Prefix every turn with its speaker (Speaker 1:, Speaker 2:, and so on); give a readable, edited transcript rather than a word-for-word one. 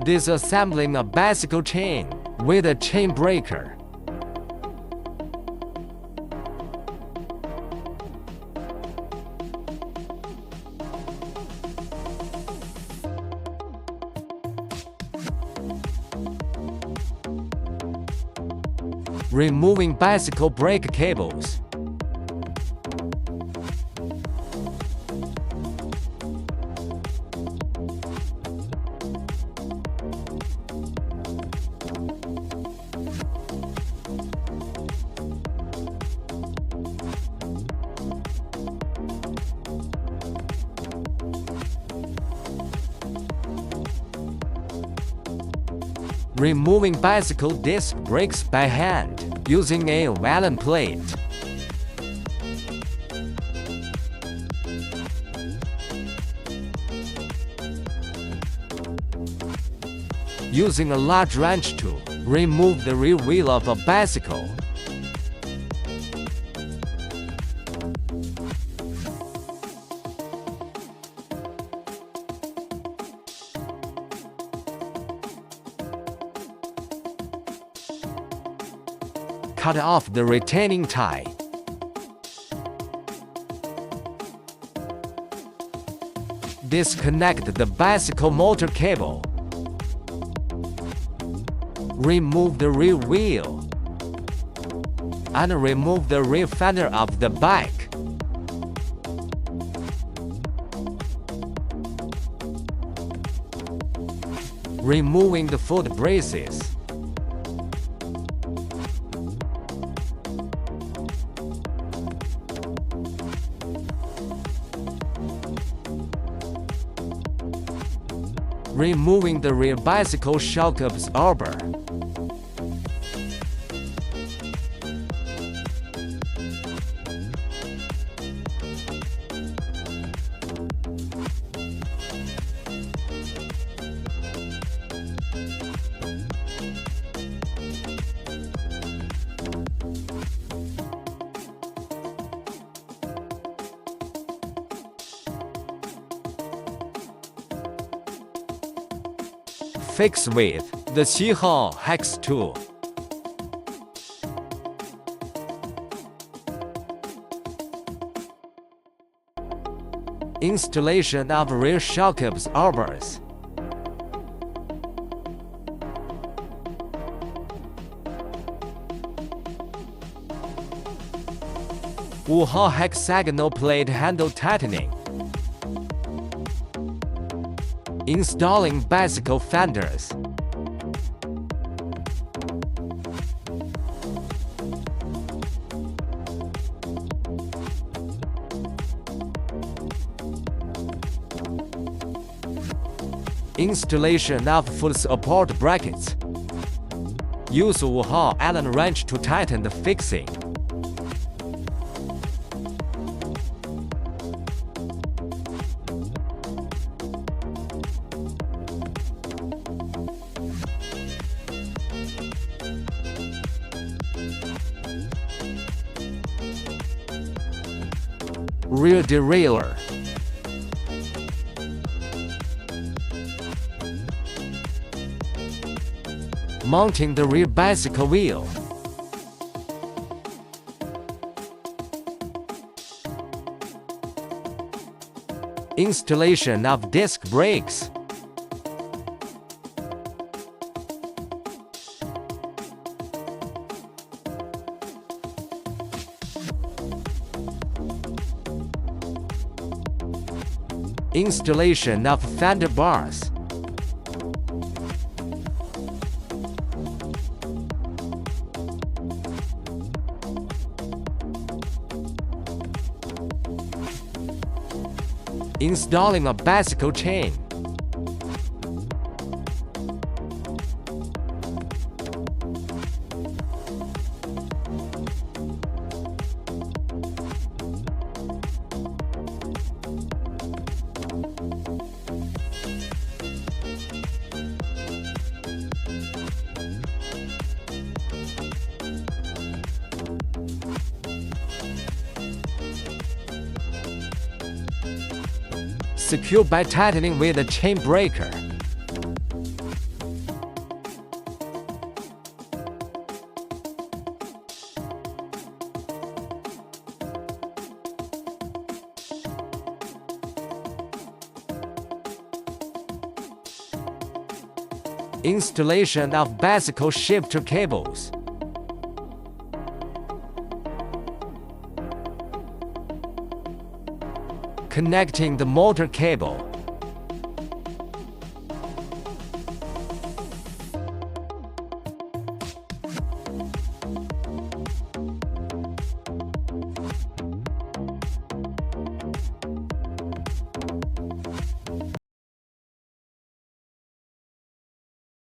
Speaker 1: Disassembling a bicycle chain with a chain breaker. Removing bicycle brake cables. Removing bicycle disc brakes by hand, using a Allen plate. Using a large wrench to remove the rear wheel of a bicycle. Cut off the retaining tie. Disconnect the bicycle motor cable. Remove the rear wheel. And remove the rear fender of the bike. Removing the foot braces. Removing the rear bicycle shock absorber. Fix with the Qihao hex tool. Installation of rear shock absorbers. Wuhao hexagonal plate handle tightening. Installing bicycle fenders. Installation of foot support brackets. Use Wuhao Allen wrench to tighten the fixing. Rear derailleur. Mounting the rear bicycle wheel. Installation of disc brakes. Installation of fender bars. Installing a bicycle chain. Secure by tightening with a chain breaker. Installation of bicycle shifter cables. Connecting the motor cable.